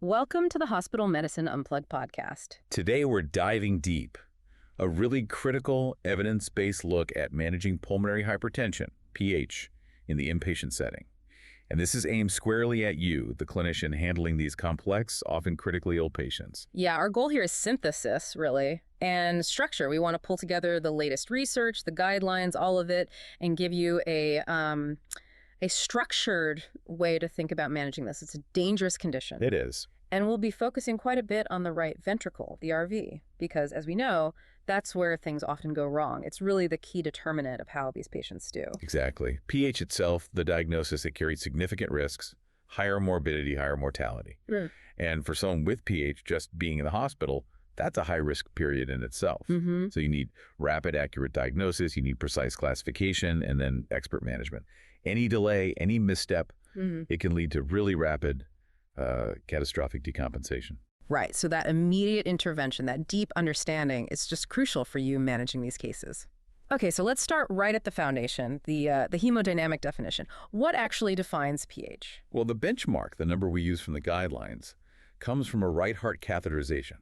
Welcome to the Hospital Medicine Unplugged podcast. Today we're diving deep, a really critical evidence-based look at managing pulmonary hypertension, PH, in the inpatient setting. And this is aimed squarely at you, the clinician handling these complex, often critically ill patients. Yeah, our goal here is synthesis, really, and structure. We want to pull together the latest research, the guidelines, all of it, and give you a structured way to think about managing this. It's a dangerous condition. It is. And we'll be focusing quite a bit on the right ventricle, the RV, because as we know, that's where things often go wrong. It's really the key determinant of how these patients do. Exactly. PH itself, the diagnosis, it carries significant risks, higher morbidity, higher mortality. And for someone with PH, just being in the hospital, that's a high-risk period in itself. So you need rapid, accurate diagnosis, you need precise classification, and then expert management. Any delay, any misstep, it can lead to really rapid, catastrophic decompensation. Right, so that immediate intervention, that deep understanding is just crucial for you managing these cases. Okay, so let's start right at the foundation, the hemodynamic definition. What actually defines PH? Well, the benchmark, the number we use from the guidelines, comes from a right heart catheterization.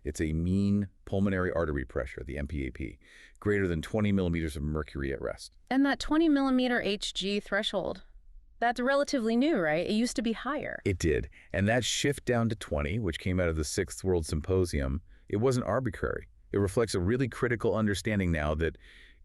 It's a mean pulmonary artery pressure, the mPAP, greater than 20 millimeters of mercury at rest. And that 20 millimeter Hg threshold, that's relatively new, right? It used to be higher. It did. And that shift down to 20, which came out of the Sixth World Symposium, it wasn't arbitrary. It reflects a really critical understanding now that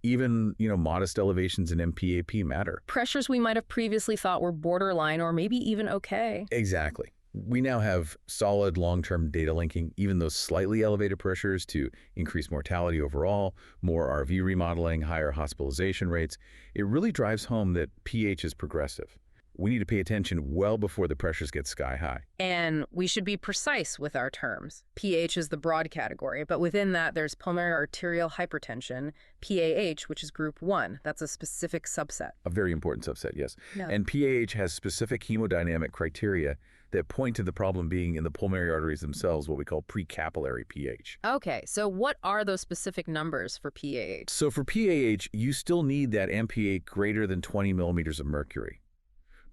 even, modest elevations in mPAP matter. Pressures we might have previously thought were borderline or maybe even okay. Exactly. We now have solid long-term data linking even those slightly elevated pressures to increase mortality overall, more RV remodeling, higher hospitalization rates. It really drives home that PH is progressive. We need to pay attention well before the pressures get sky high. And we should be precise with our terms. PH is the broad category, but within that there's pulmonary arterial hypertension, PAH, which is group 1. That's a specific subset. A very important subset, yes. Yeah. And PAH has specific hemodynamic criteria that point to the problem being in the pulmonary arteries themselves, what we call precapillary PH. Okay, so what are those specific numbers for PAH? So for PAH, you still need that mPA greater than 20 millimeters of mercury.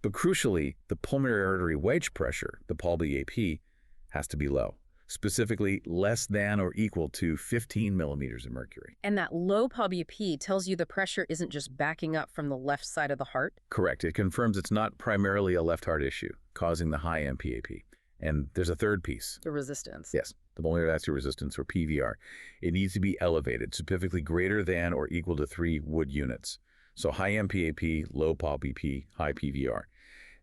But crucially, the pulmonary artery wedge pressure, the PAWP, has to be low, specifically less than or equal to 15 millimeters of mercury. And that low PAWP tells you the pressure isn't just backing up from the left side of the heart? Correct. It confirms it's not primarily a left heart issue causing the high mPAP. And there's a third piece. The resistance. Yes, the pulmonary vascular resistance, or PVR. It needs to be elevated, specifically greater than or equal to 3 Wood units. So high mPAP, low PAWP, high PVR.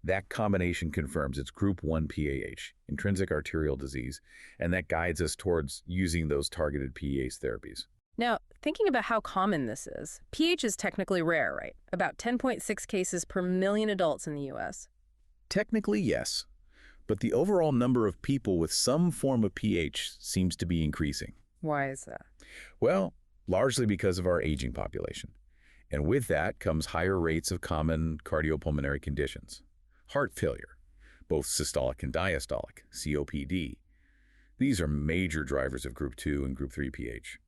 That combination confirms it's group 1 PAH, intrinsic arterial disease, and that guides us towards using those targeted PAH therapies. Now, thinking about how common this is, PH is technically rare, right? About 10.6 cases per million adults in the U.S. Technically, yes, but the overall number of people with some form of PH seems to be increasing. Why is that? Well, largely because of our aging population. And with that comes higher rates of common cardiopulmonary conditions. Heart failure, both systolic and diastolic, COPD. These are major drivers of group 2 and group 3 PH.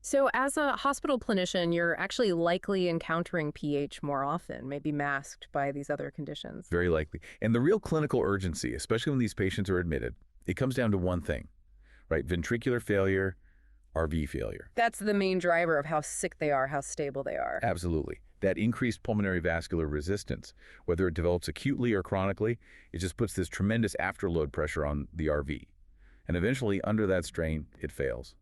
So as a hospital clinician, you're actually likely encountering PH more often, maybe masked by these other conditions. Very likely. And the real clinical urgency, especially when these patients are admitted, it comes down to one thing, right? Ventricular failure, RV failure. That's the main driver of how sick they are, how stable they are. Absolutely. That increased pulmonary vascular resistance, whether it develops acutely or chronically, it just puts this tremendous afterload pressure on the RV. And eventually, under that strain, it fails.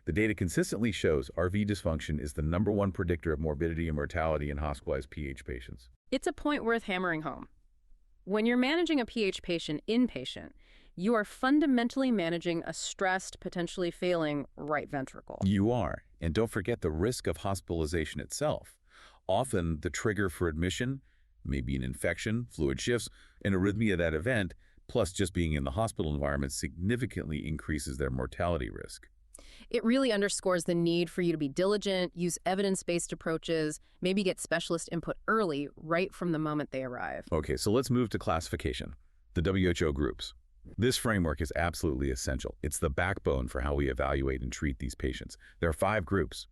The data consistently shows RV dysfunction is the #1 predictor of morbidity and mortality in hospitalized PH patients. It's a point worth hammering home. When you're managing a PH patient inpatient, you are fundamentally managing a stressed, potentially failing right ventricle. You are. And don't forget the risk of hospitalization itself. Often, the trigger for admission may be an infection, fluid shifts, an arrhythmia at that event, plus just being in the hospital environment significantly increases their mortality risk. It really underscores the need for you to be diligent, use evidence-based approaches, maybe get specialist input early, right from the moment they arrive. Okay, so let's move to classification, the WHO groups. This framework is absolutely essential. It's the backbone for how we evaluate and treat these patients. There are 5 groups.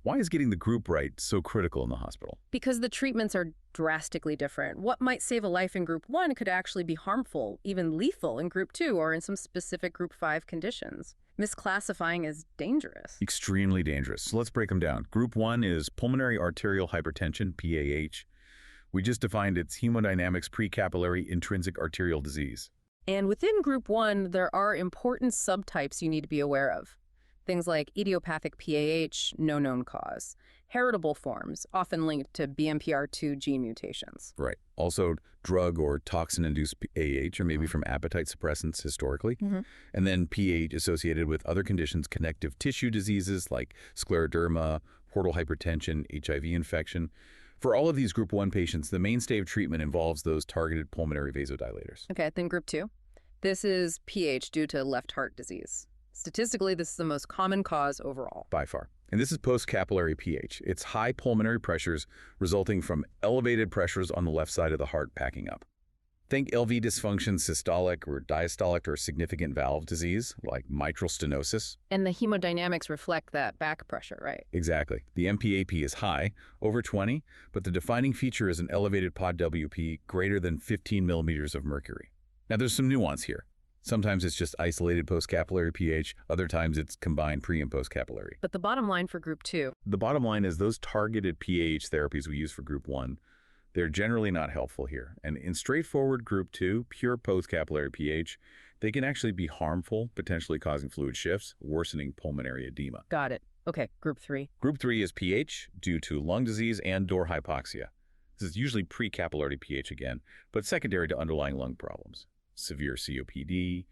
Why is getting the group right so critical in the hospital? Because the treatments are drastically different. What might save a life in Group 1 could actually be harmful, even lethal in Group 2 or in some specific Group 5 conditions. Misclassifying is dangerous. Extremely dangerous. So let's break them down. Group 1 is pulmonary arterial hypertension, PAH. We just defined its hemodynamics precapillary intrinsic arterial disease. And within Group 1, there are important subtypes you need to be aware of. Things like idiopathic PAH, no known cause. Heritable forms, often linked to BMPR2 gene mutations. Right. Also, drug or toxin-induced PAH, or maybe from appetite suppressants historically. And then PAH associated with other conditions, connective tissue diseases like scleroderma, portal hypertension, HIV infection. For all of these Group 1 patients, the mainstay of treatment involves those targeted pulmonary vasodilators. Okay, then Group 2. This is PH due to left heart disease. Statistically, this is the most common cause overall. By far. And this is post-capillary PH. It's high pulmonary pressures resulting from elevated pressures on the left side of the heart packing up. Think LV dysfunction, systolic or diastolic or significant valve disease, like mitral stenosis. And the hemodynamics reflect that back pressure, right? Exactly. The mPAP is high, over 20, but the defining feature is an elevated POD-WP greater than 15 millimeters of mercury. Now, there's some nuance here. Sometimes it's just isolated post-capillary PH, other times it's combined pre- and post-capillary. But the bottom line for Group 2. The bottom line is those targeted PAH therapies we use for Group 1, they're generally not helpful here. And in straightforward Group 2, pure post-capillary PH, they can actually be harmful, potentially causing fluid shifts, worsening pulmonary edema. Got it. Okay, Group 3. Group 3 is PH due to lung disease and/or hypoxia. This is usually pre-capillary PH again, but secondary to underlying lung problems. Severe COPD,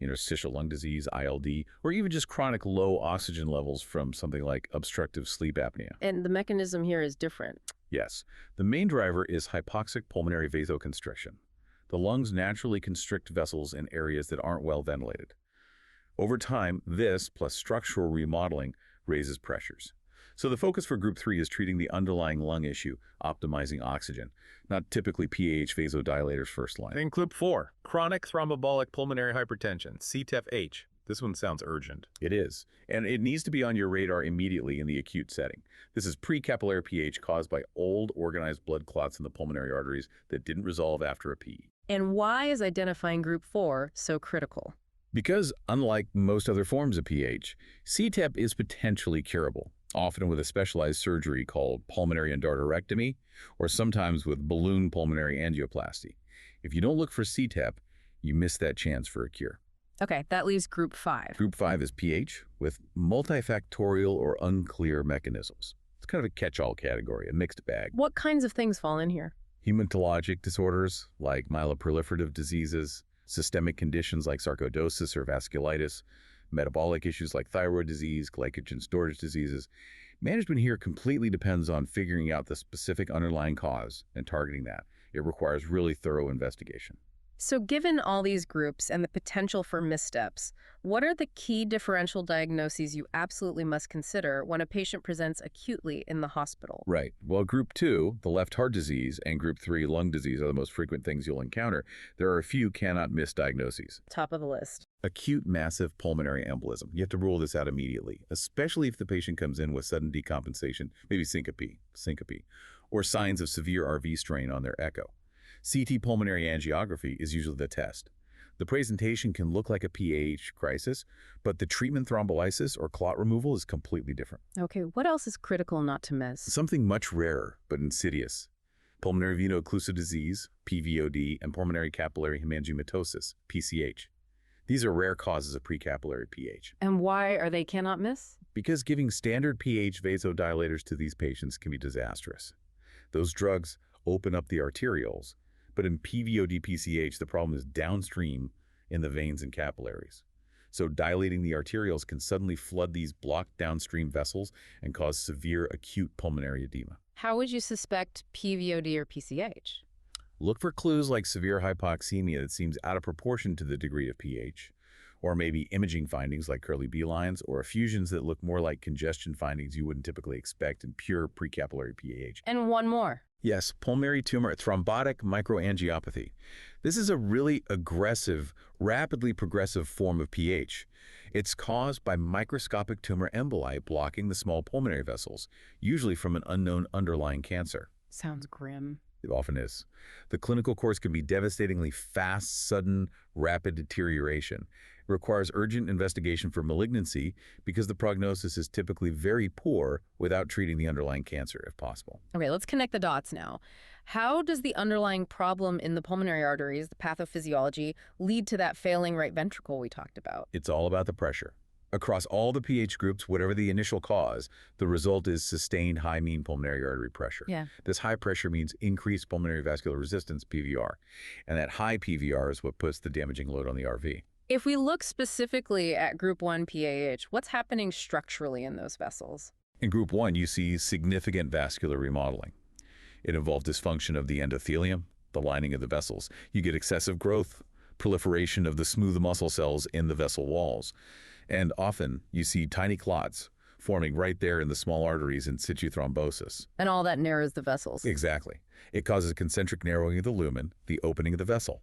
interstitial lung disease, ILD, or even just chronic low oxygen levels from something like obstructive sleep apnea. And the mechanism here is different. Yes. The main driver is hypoxic pulmonary vasoconstriction. The lungs naturally constrict vessels in areas that aren't well ventilated. Over time, this, plus structural remodeling, raises pressures. So the focus for Group 3 is treating the underlying lung issue, optimizing oxygen, not typically PAH vasodilators first line. In Group 4, chronic thromboembolic pulmonary hypertension, CTEPH. This one sounds urgent. It is, and it needs to be on your radar immediately in the acute setting. This is pre-capillary PH caused by old organized blood clots in the pulmonary arteries that didn't resolve after a PE. And why is identifying Group 4 so critical? Because unlike most other forms of PH, CTEPH is potentially curable, often with a specialized surgery called pulmonary endarterectomy, or sometimes with balloon pulmonary angioplasty. If you don't look for CTEPH, you miss that chance for a cure. Okay, that leaves Group 5. Group 5 is PH with multifactorial or unclear mechanisms. It's kind of a catch-all category, a mixed bag. What kinds of things fall in here? Hematologic disorders like myeloproliferative diseases, systemic conditions like sarcoidosis or vasculitis, metabolic issues like thyroid disease, glycogen storage diseases. Management here completely depends on figuring out the specific underlying cause and targeting that. It requires really thorough investigation. So given all these groups and the potential for missteps, what are the key differential diagnoses you absolutely must consider when a patient presents acutely in the hospital? Right. Well, Group 2, the left heart disease, and Group 3, lung disease are the most frequent things you'll encounter. There are a few cannot miss diagnoses. Top of the list. Acute massive pulmonary embolism. You have to rule this out immediately, especially if the patient comes in with sudden decompensation, maybe syncope, or signs of severe RV strain on their echo. CT pulmonary angiography is usually the test. The presentation can look like a PAH crisis, but the treatment thrombolysis or clot removal is completely different. Okay, what else is critical not to miss? Something much rarer, but insidious. Pulmonary veno-occlusive disease, PVOD, and pulmonary capillary hemangiomatosis, PCH. These are rare causes of precapillary PH. And why are they cannot miss? Because giving standard PH vasodilators to these patients can be disastrous. Those drugs open up the arterioles, but in PVOD PCH, the problem is downstream in the veins and capillaries. So dilating the arterioles can suddenly flood these blocked downstream vessels and cause severe acute pulmonary edema. How would you suspect PVOD or PCH? Look for clues like severe hypoxemia that seems out of proportion to the degree of PH, or maybe imaging findings like curly B lines, or effusions that look more like congestion findings you wouldn't typically expect in pure precapillary PAH. And one more. Yes, pulmonary tumor thrombotic microangiopathy. This is a really aggressive, rapidly progressive form of PH. It's caused by microscopic tumor emboli blocking the small pulmonary vessels, usually from an unknown underlying cancer. Sounds grim. It often is. The clinical course can be devastatingly fast, sudden, rapid deterioration. It requires urgent investigation for malignancy because the prognosis is typically very poor without treating the underlying cancer, if possible. Okay, let's connect the dots now. How does the underlying problem in the pulmonary arteries, the pathophysiology, lead to that failing right ventricle we talked about? It's all about the pressure. Across all the pH groups, whatever the initial cause, the result is sustained high mean pulmonary artery pressure. Yeah. This high pressure means increased pulmonary vascular resistance, PVR. And that high PVR is what puts the damaging load on the RV. If we look specifically at Group 1 PAH, what's happening structurally in those vessels? In Group 1, you see significant vascular remodeling. It involves dysfunction of the endothelium, the lining of the vessels. You get excessive growth, proliferation of the smooth muscle cells in the vessel walls. And often, you see tiny clots forming right there in the small arteries in situ thrombosis. And all that narrows the vessels. Exactly. It causes concentric narrowing of the lumen, the opening of the vessel.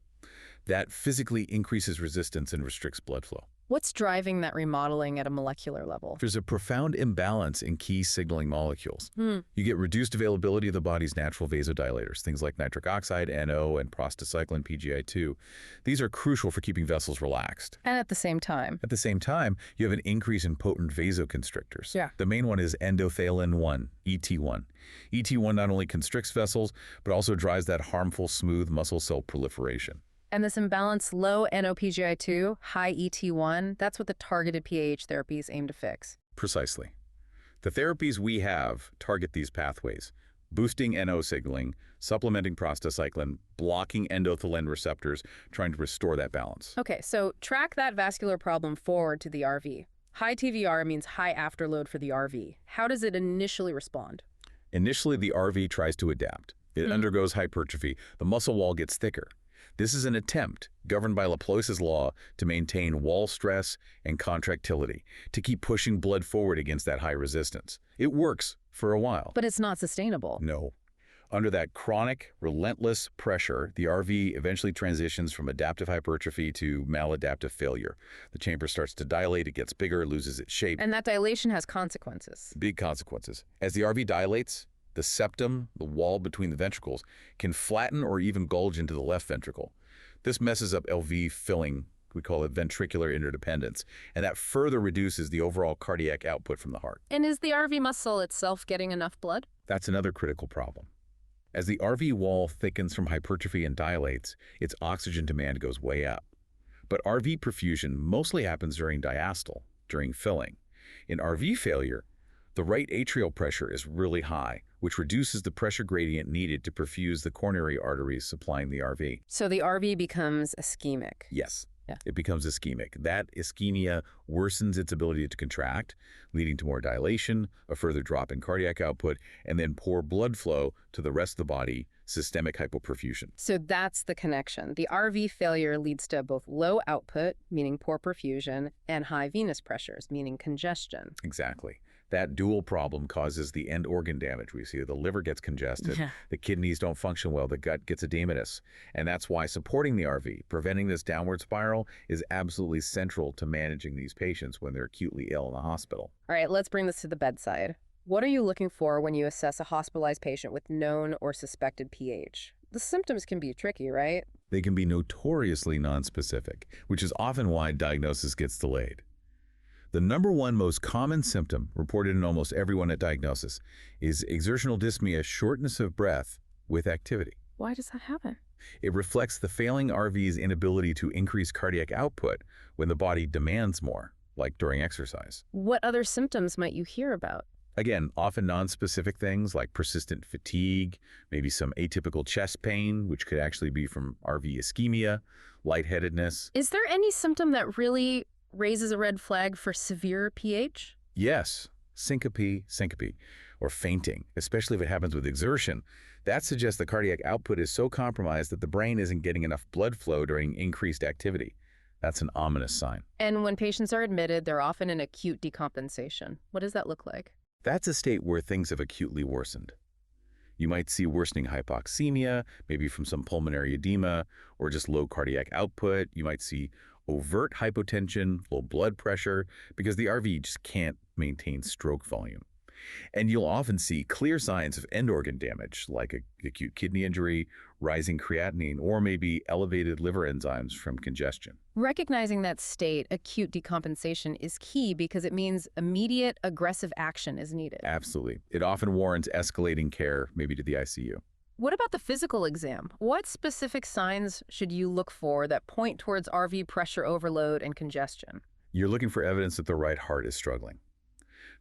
That physically increases resistance and restricts blood flow. What's driving that remodeling at a molecular level? There's a profound imbalance in key signaling molecules. You get reduced availability of the body's natural vasodilators, things like nitric oxide, NO, and prostacyclin, PGI2. These are crucial for keeping vessels relaxed. And at the same time? At the same time, you have an increase in potent vasoconstrictors. Yeah. The main one is endothelin-1, ET1. ET1 not only constricts vessels, but also drives that harmful smooth muscle cell proliferation. And this imbalance, low NO-PGI2, high ET1, that's what the targeted PAH therapies aim to fix. Precisely. The therapies we have target these pathways, boosting NO signaling, supplementing prostacyclin, blocking endothelin receptors, trying to restore that balance. Okay, so track that vascular problem forward to the RV. High TVR means high afterload for the RV. How does it initially respond? Initially, the RV tries to adapt. It undergoes hypertrophy. The muscle wall gets thicker. This is an attempt, governed by Laplace's law, to maintain wall stress and contractility, to keep pushing blood forward against that high resistance. It works for a while. But it's not sustainable. No. Under that chronic, relentless pressure, the RV eventually transitions from adaptive hypertrophy to maladaptive failure. The chamber starts to dilate, it gets bigger, loses its shape. And that dilation has consequences. Big consequences. As the RV dilates, the septum, the wall between the ventricles, can flatten or even bulge into the left ventricle. This messes up LV filling, we call it ventricular interdependence, and that further reduces the overall cardiac output from the heart. And is the RV muscle itself getting enough blood? That's another critical problem. As the RV wall thickens from hypertrophy and dilates, its oxygen demand goes way up. But RV perfusion mostly happens during diastole, during filling. In RV failure, the right atrial pressure is really high, which reduces the pressure gradient needed to perfuse the coronary arteries supplying the RV. So the RV becomes ischemic. Yes. Yeah. It becomes ischemic. That ischemia worsens its ability to contract, leading to more dilation, a further drop in cardiac output, and then poor blood flow to the rest of the body, systemic hypoperfusion. So that's the connection. The RV failure leads to both low output, meaning poor perfusion, and high venous pressures, meaning congestion. Exactly. That dual problem causes the end organ damage. We see the liver gets congested, the kidneys don't function well, the gut gets edematous. And that's why supporting the RV, preventing this downward spiral, is absolutely central to managing these patients when they're acutely ill in the hospital. All right, let's bring this to the bedside. What are you looking for when you assess a hospitalized patient with known or suspected PH? The symptoms can be tricky, right? They can be notoriously nonspecific, which is often why diagnosis gets delayed. The number one most common symptom reported in almost everyone at diagnosis is exertional dyspnea, shortness of breath with activity. Why does that happen? It reflects the failing RV's inability to increase cardiac output when the body demands more, like during exercise. What other symptoms might you hear about? Again, often nonspecific things like persistent fatigue, maybe some atypical chest pain, which could actually be from RV ischemia, lightheadedness. Is there any symptom that really raises a red flag for severe PH? Yes, syncope, or fainting, especially if it happens with exertion. That suggests the cardiac output is so compromised that the brain isn't getting enough blood flow during increased activity. That's an ominous sign. And when patients are admitted, they're often in acute decompensation. What does that look like? That's a state where things have acutely worsened. You might see worsening hypoxemia, maybe from some pulmonary edema, or just low cardiac output. You might see overt hypotension, low blood pressure, because the RV just can't maintain stroke volume. And you'll often see clear signs of end organ damage, like acute kidney injury, rising creatinine, or maybe elevated liver enzymes from congestion. Recognizing that state, acute decompensation, is key because it means immediate aggressive action is needed. Absolutely. It often warrants escalating care, maybe to the ICU. What about the physical exam? What specific signs should you look for that point towards RV pressure overload and congestion? You're looking for evidence that the right heart is struggling.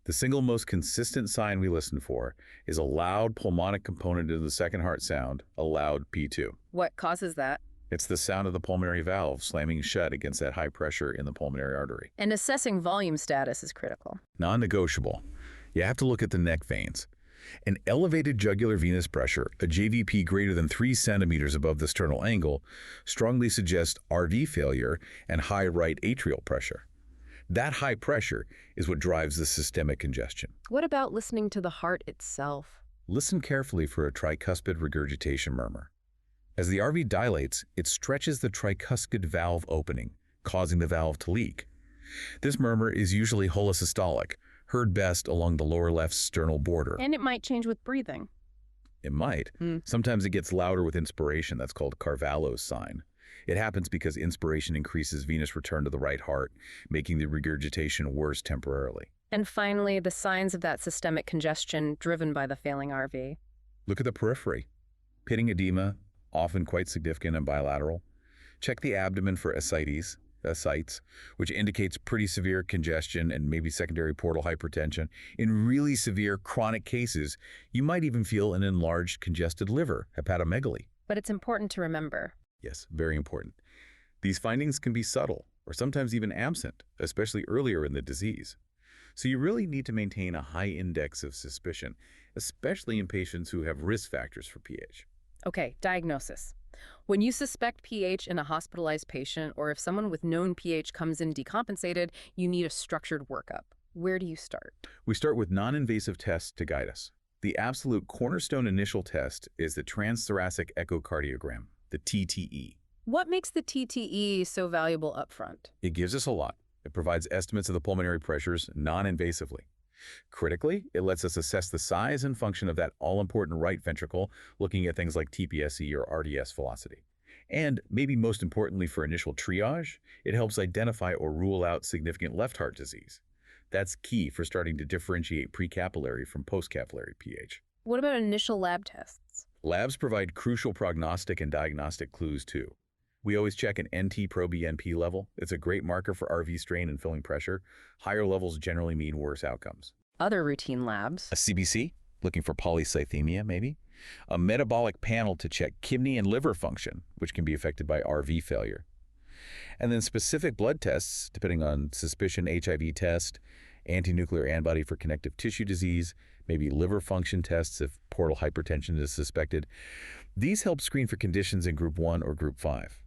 The single most consistent sign we listen for is a loud pulmonic component of the second heart sound, a loud P2. What causes that? It's the sound of the pulmonary valve slamming shut against that high pressure in the pulmonary artery. And assessing volume status is critical. Non-negotiable. You have to look at the neck veins. An elevated jugular venous pressure, a JVP greater than 3 centimeters above the sternal angle, strongly suggests RV failure and high right atrial pressure. That high pressure is what drives the systemic congestion. What about listening to the heart itself? Listen carefully for a tricuspid regurgitation murmur. As the RV dilates, it stretches the tricuspid valve opening, causing the valve to leak. This murmur is usually holosystolic, heard best along the lower left sternal border. And it might change with breathing. It might. Sometimes it gets louder with inspiration. That's called Carvalho's sign. It happens because inspiration increases venous return to the right heart, making the regurgitation worse temporarily. And finally, the signs of that systemic congestion driven by the failing RV. Look at the periphery. Pitting edema, often quite significant and bilateral. Check the abdomen for ascites, which indicates pretty severe congestion and maybe secondary portal hypertension. In really severe chronic cases, you might even feel an enlarged congested liver, hepatomegaly. But it's important to remember. Yes, very important. These findings can be subtle or sometimes even absent, especially earlier in the disease. So you really need to maintain a high index of suspicion, especially in patients who have risk factors for PH. Okay, diagnosis. When you suspect PH in a hospitalized patient, or if someone with known PH comes in decompensated, you need a structured workup. Where do you start? We start with non-invasive tests to guide us. The absolute cornerstone initial test is the transthoracic echocardiogram, the TTE. What makes the TTE so valuable up front? It gives us a lot. It provides estimates of the pulmonary pressures non-invasively. Critically, it lets us assess the size and function of that all-important right ventricle, looking at things like TPSE or RDS velocity. And maybe most importantly for initial triage, it helps identify or rule out significant left heart disease. That's key for starting to differentiate precapillary from post-capillary PH. What about initial lab tests? Labs provide crucial prognostic and diagnostic clues too. We always check an NT-proBNP level. It's a great marker for RV strain and filling pressure. Higher levels generally mean worse outcomes. Other routine labs? A CBC, looking for polycythemia maybe. A metabolic panel to check kidney and liver function, which can be affected by RV failure. And then specific blood tests, depending on suspicion HIV test, anti-nuclear antibody for connective tissue disease, maybe liver function tests if portal hypertension is suspected. These help screen for conditions in Group 1 or Group 5.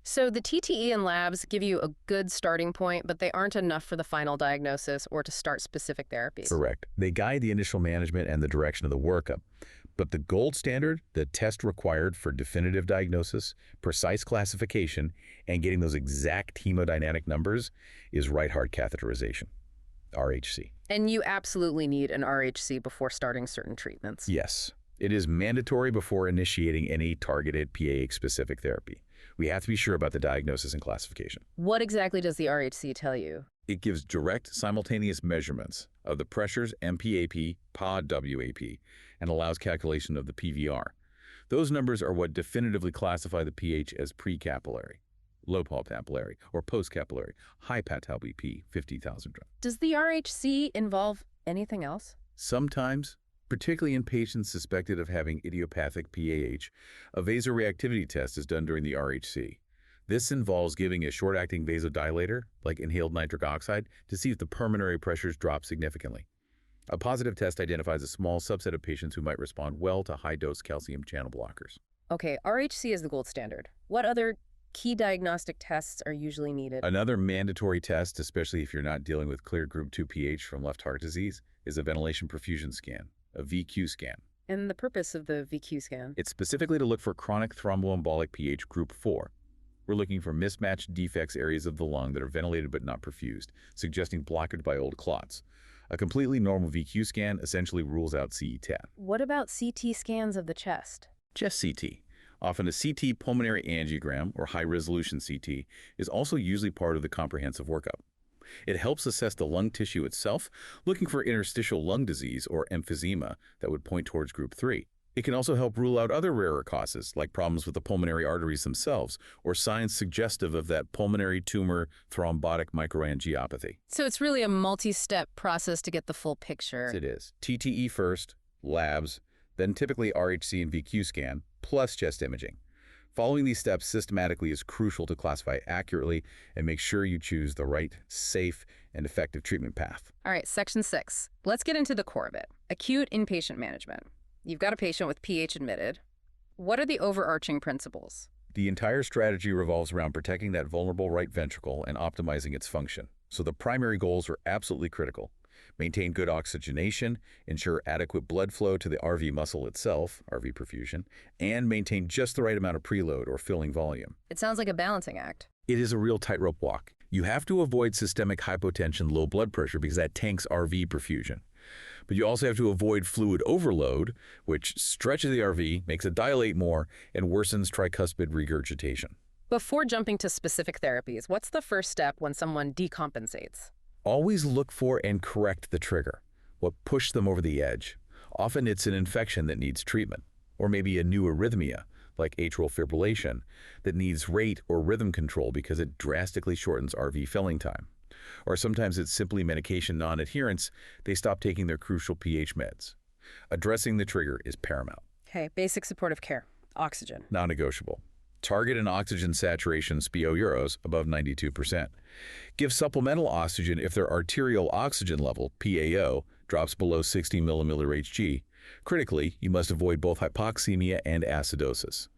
So the TTE and labs give you a good starting point, but they aren't enough for the final diagnosis or to start specific therapies. Correct. They guide the initial management and the direction of the workup. But the gold standard, the test required for definitive diagnosis, precise classification, and getting those exact hemodynamic numbers is right heart catheterization, RHC. And you absolutely need an RHC before starting certain treatments. Yes. It is mandatory before initiating any targeted PAH-specific therapy. We have to be sure about the diagnosis and classification. What exactly does the RHC tell you? It gives direct simultaneous measurements of the pressures mPAP, PAWP, and allows calculation of the PVR. Those numbers are what definitively classify the PH as precapillary, low papillary, or post-capillary, high papillary, 50,000. Does the RHC involve anything else? Sometimes, particularly in patients suspected of having idiopathic PAH, a vasoreactivity test is done during the RHC. This involves giving a short-acting vasodilator, like inhaled nitric oxide, to see if the pulmonary pressures drop significantly. A positive test identifies a small subset of patients who might respond well to high-dose calcium channel blockers. Okay, RHC is the gold standard. What other key diagnostic tests are usually needed? Another mandatory test, especially if you're not dealing with clear group 2 PH from left heart disease, is a ventilation perfusion scan, a VQ scan. And the purpose of the VQ scan? It's specifically to look for chronic thromboembolic PH group 4. We're looking for mismatched defects areas of the lung that are ventilated but not perfused, suggesting blockage by old clots. A completely normal VQ scan essentially rules out CTEPH. What about CT scans of the chest? Just CT. Often a CT pulmonary angiogram, or high-resolution CT, is also usually part of the comprehensive workup. It helps assess the lung tissue itself, looking for interstitial lung disease, or emphysema, that would point towards group 3. It can also help rule out other rarer causes, like problems with the pulmonary arteries themselves, or signs suggestive of that pulmonary tumor thrombotic microangiopathy. So it's really a multi-step process to get the full picture. Yes, it is. TTE first, labs, then typically RHC and VQ scan, plus chest imaging. Following these steps systematically is crucial to classify accurately and make sure you choose the right, safe, and effective treatment path. All right, section 6. Let's get into the core of it. Acute inpatient management. You've got a patient with PH admitted. What are the overarching principles? The entire strategy revolves around protecting that vulnerable right ventricle and optimizing its function. So the primary goals are absolutely critical. Maintain good oxygenation, ensure adequate blood flow to the RV muscle itself, RV perfusion, and maintain just the right amount of preload or filling volume. It sounds like a balancing act. It is a real tightrope walk. You have to avoid systemic hypotension, low blood pressure, because that tanks RV perfusion. But you also have to avoid fluid overload, which stretches the RV, makes it dilate more, and worsens tricuspid regurgitation. Before jumping to specific therapies, what's the first step when someone decompensates? Always look for and correct the trigger, what pushed them over the edge. Often it's an infection that needs treatment, or maybe a new arrhythmia, like atrial fibrillation, that needs rate or rhythm control because it drastically shortens RV filling time. Or sometimes it's simply medication non-adherence. They stop taking their crucial pH meds. Addressing the trigger is paramount. Okay, basic supportive care. Oxygen. Non-negotiable. Target an oxygen saturation SpO euros above 92%. Give supplemental oxygen if their arterial oxygen level, PAO, drops below 60 millimolар Hg. Critically, you must avoid both hypoxemia and acidosis.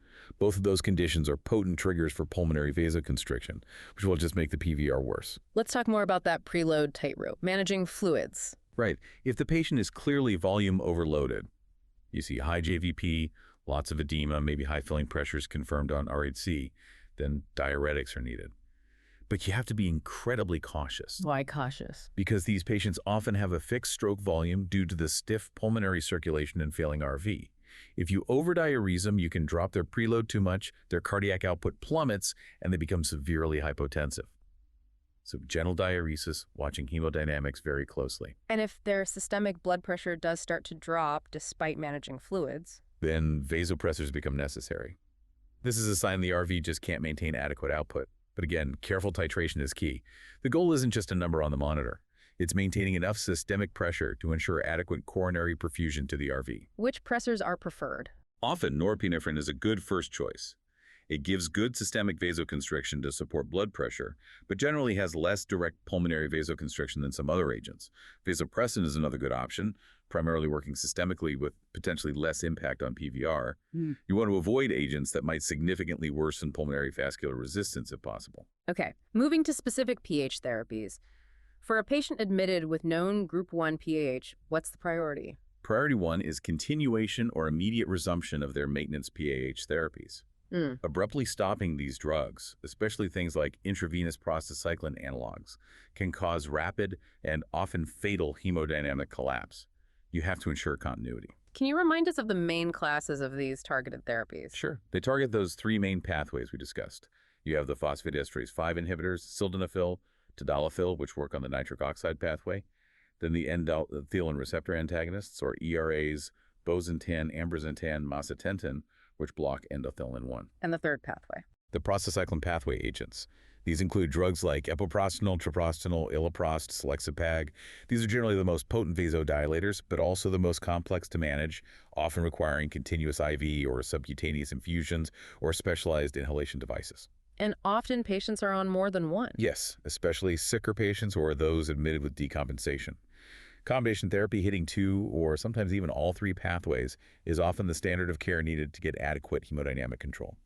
Both of those conditions are potent triggers for pulmonary vasoconstriction, which will just make the PVR worse. Let's talk more about that preload tightrope, managing fluids. Right. If the patient is clearly volume overloaded, you see high JVP, lots of edema, maybe high filling pressures confirmed on RHC, then diuretics are needed. But you have to be incredibly cautious. Why cautious? Because these patients often have a fixed stroke volume due to the stiff pulmonary circulation and failing RV. If you overdiurese them, you can drop their preload too much, their cardiac output plummets, and they become severely hypotensive. So gentle diuresis, watching hemodynamics very closely. And if their systemic blood pressure does start to drop despite managing fluids? Then vasopressors become necessary. This is a sign the RV just can't maintain adequate output. But again, careful titration is key. The goal isn't just a number on the monitor. It's maintaining enough systemic pressure to ensure adequate coronary perfusion to the RV. Which pressors are preferred? Often, norepinephrine is a good first choice. It gives good systemic vasoconstriction to support blood pressure, but generally has less direct pulmonary vasoconstriction than some other agents. Vasopressin is another good option, primarily working systemically with potentially less impact on PVR. You want to avoid agents that might significantly worsen pulmonary vascular resistance if possible. Okay, moving to specific pH therapies. For a patient admitted with known Group 1 PAH, what's the priority? Priority 1 is continuation or immediate resumption of their maintenance PAH therapies. Abruptly stopping these drugs, especially things like intravenous prostacyclin analogs, can cause rapid and often fatal hemodynamic collapse. You have to ensure continuity. Can you remind us of the main classes of these targeted therapies? Sure. They target those three main pathways we discussed. You have the phosphodiesterase 5 inhibitors, sildenafil, tadalafil, which work on the nitric oxide pathway, then the endothelin receptor antagonists, or ERAs, bosentan, ambrisentan, macitentan, which block endothelin 1. And the third pathway? The prostacyclin pathway agents. These include drugs like epoprostenol, treprostinil, iloprost, selexipag. These are generally the most potent vasodilators, but also the most complex to manage, often requiring continuous IV or subcutaneous infusions or specialized inhalation devices. And often patients are on more than one. Yes, especially sicker patients or those admitted with decompensation. Combination therapy hitting 2 or sometimes even all 3 pathways is often the standard of care needed to get adequate hemodynamic control.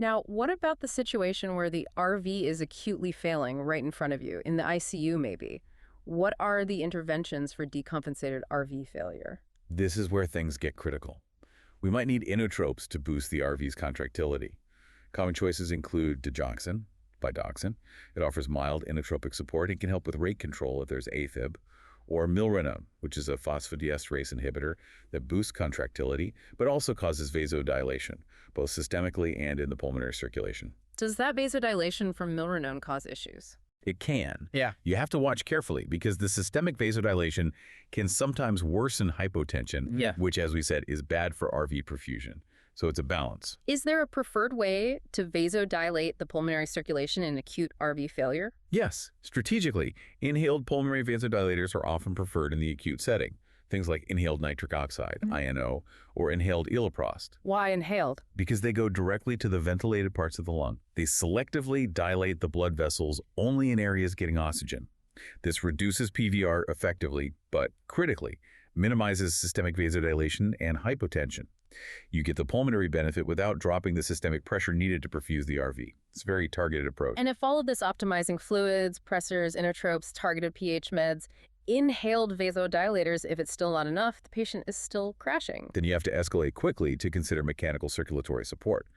Now, what about the situation where the RV is acutely failing right in front of you, in the ICU maybe? What are the interventions for decompensated RV failure? This is where things get critical. We might need inotropes to boost the RV's contractility. Common choices include digoxin, Vidoxin. It offers mild inotropic support and can help with rate control if there's AFib, or milrinone, which is a phosphodiesterase inhibitor that boosts contractility, but also causes vasodilation, both systemically and in the pulmonary circulation. Does that vasodilation from milrinone cause issues? It can. Yeah. You have to watch carefully because the systemic vasodilation can sometimes worsen hypotension, which, as we said, is bad for RV perfusion. So it's a balance. Is there a preferred way to vasodilate the pulmonary circulation in acute RV failure? Yes. Strategically, inhaled pulmonary vasodilators are often preferred in the acute setting. Things like inhaled nitric oxide, INO, or inhaled iloprost. Why inhaled? Because they go directly to the ventilated parts of the lung. They selectively dilate the blood vessels only in areas getting oxygen. This reduces PVR effectively, but critically, minimizes systemic vasodilation and hypotension. You get the pulmonary benefit without dropping the systemic pressure needed to perfuse the RV. It's a very targeted approach. And if all of this optimizing fluids, pressors, inotropes, targeted pH meds, inhaled vasodilators, if it's still not enough, the patient is still crashing. Then you have to escalate quickly to consider mechanical circulatory support.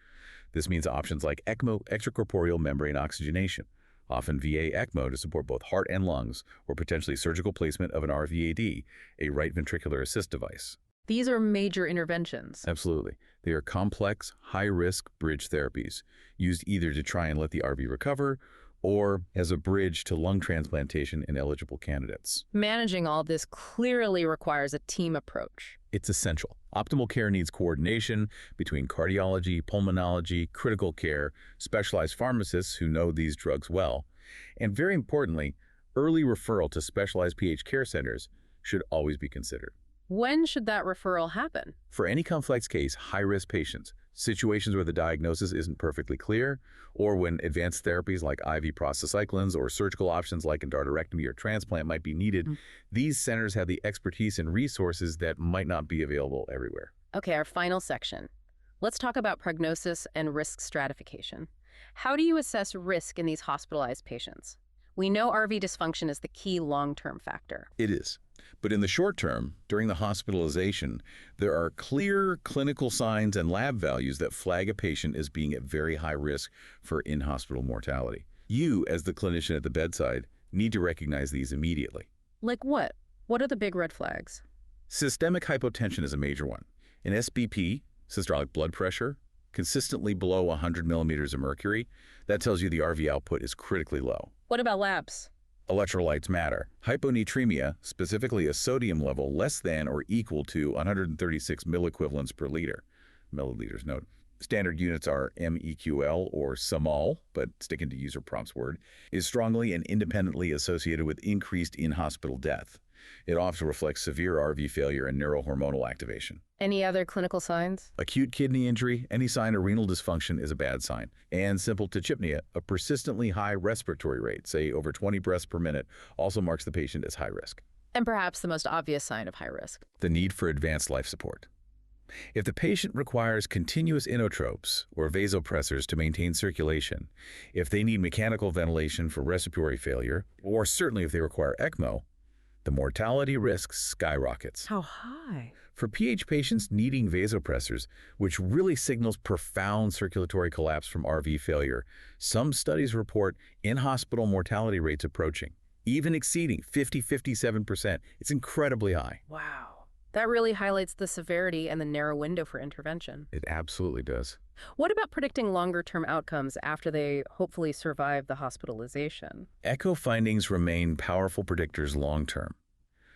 This means options like ECMO, extracorporeal membrane oxygenation, often VA ECMO to support both heart and lungs, or potentially surgical placement of an RVAD, a right ventricular assist device. These are major interventions. Absolutely. They are complex, high-risk bridge therapies, used either to try and let the RV recover or as a bridge to lung transplantation in eligible candidates. Managing all this clearly requires a team approach. It's essential. Optimal care needs coordination between cardiology, pulmonology, critical care, specialized pharmacists who know these drugs well, and very importantly, early referral to specialized PH care centers should always be considered. When should that referral happen? For any complex case, high-risk patients, situations where the diagnosis isn't perfectly clear, or when advanced therapies like IV prostacyclins or surgical options like endarterectomy or transplant might be needed, these centers have the expertise and resources that might not be available everywhere. Okay, our final section. Let's talk about prognosis and risk stratification. How do you assess risk in these hospitalized patients? We know RV dysfunction is the key long-term factor. It is. But in the short term, during the hospitalization, there are clear clinical signs and lab values that flag a patient as being at very high risk for in-hospital mortality. You, as the clinician at the bedside, need to recognize these immediately. Like what? What are the big red flags? Systemic hypotension is a major one. In SBP, systolic blood pressure, consistently below 100 millimeters of mercury, that tells you the RV output is critically low. What about labs? Electrolytes matter. Hyponatremia, specifically a sodium level less than or equal to 136 milliequivalents per liter. Milliliters, note. Standard units are MEQL or SMOL, but sticking to user prompts word, is strongly and independently associated with increased in-hospital death. It often reflects severe RV failure and neurohormonal activation. Any other clinical signs? Acute kidney injury, any sign of renal dysfunction is a bad sign. And simple tachypnea, a persistently high respiratory rate, say over 20 breaths per minute, also marks the patient as high risk. And perhaps the most obvious sign of high risk. The need for advanced life support. If the patient requires continuous inotropes or vasopressors to maintain circulation, if they need mechanical ventilation for respiratory failure, or certainly if they require ECMO, the mortality risk skyrockets. How high? For PH patients needing vasopressors, which really signals profound circulatory collapse from RV failure, some studies report in-hospital mortality rates approaching, even exceeding 50–57%. It's incredibly high. Wow. That really highlights the severity and the narrow window for intervention. It absolutely does. What about predicting longer-term outcomes after they hopefully survive the hospitalization? Echo findings remain powerful predictors long-term.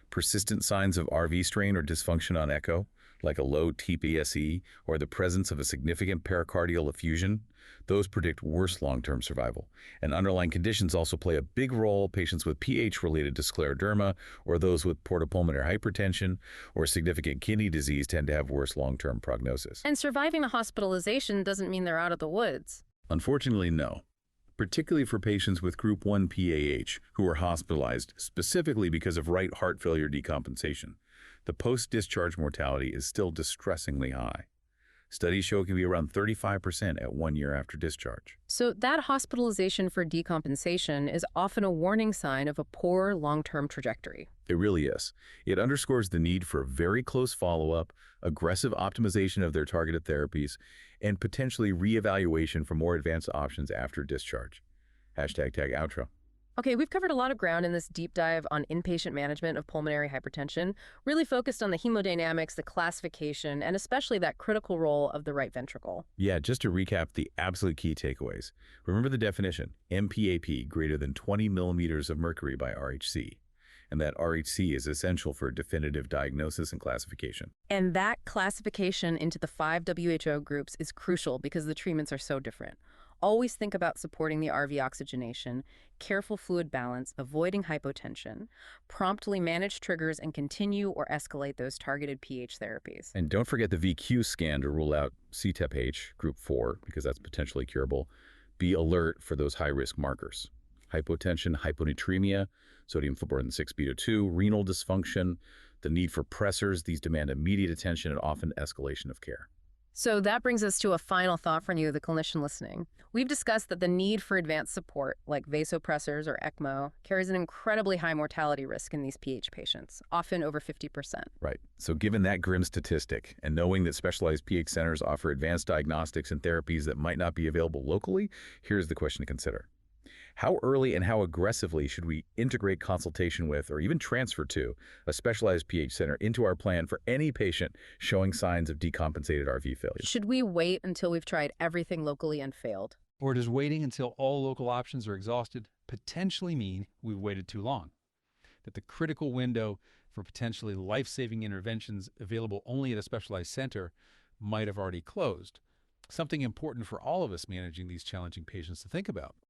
Persistent signs of RV strain or dysfunction on echo, like a low TPSE or the presence of a significant pericardial effusion, those predict worse long-term survival. And underlying conditions also play a big role. Patients with PH related to scleroderma or those with portopulmonary hypertension or significant kidney disease tend to have worse long-term prognosis. And surviving the hospitalization doesn't mean they're out of the woods. Unfortunately, no. Particularly for patients with Group 1 PAH who are hospitalized specifically because of right heart failure decompensation. The post-discharge mortality is still distressingly high. Studies show it can be around 35% at 1 year after discharge. So that hospitalization for decompensation is often a warning sign of a poor long-term trajectory. It really is. It underscores the need for very close follow-up, aggressive optimization of their targeted therapies, and potentially reevaluation for more advanced options after discharge. Hashtag tag outro. Okay, we've covered a lot of ground in this deep dive on inpatient management of pulmonary hypertension, really focused on the hemodynamics, the classification, and especially that critical role of the right ventricle. Yeah, just to recap the absolute key takeaways. Remember the definition, mPAP greater than 20 millimeters of mercury by RHC, and that RHC is essential for definitive diagnosis and classification. And that classification into the 5 WHO groups is crucial because the treatments are so different. Always think about supporting the RV oxygenation, careful fluid balance, avoiding hypotension, promptly manage triggers, and continue or escalate those targeted pH therapies. And don't forget the VQ scan to rule out CTEPH, group 4, because that's potentially curable. Be alert for those high-risk markers. Hypotension, hyponatremia, sodium footburden 6-beta-2, renal dysfunction, the need for pressors. These demand immediate attention and often escalation of care. So that brings us to a final thought from you, the clinician listening. We've discussed that the need for advanced support, like vasopressors or ECMO, carries an incredibly high mortality risk in these PH patients, often over 50%. Right. So given that grim statistic, and knowing that specialized PH centers offer advanced diagnostics and therapies that might not be available locally, here's the question to consider. How early and how aggressively should we integrate consultation with or even transfer to a specialized PH center into our plan for any patient showing signs of decompensated RV failure? Should we wait until we've tried everything locally and failed? Or does waiting until all local options are exhausted potentially mean we've waited too long? That the critical window for potentially life-saving interventions available only at a specialized center might have already closed? Something important for all of us managing these challenging patients to think about.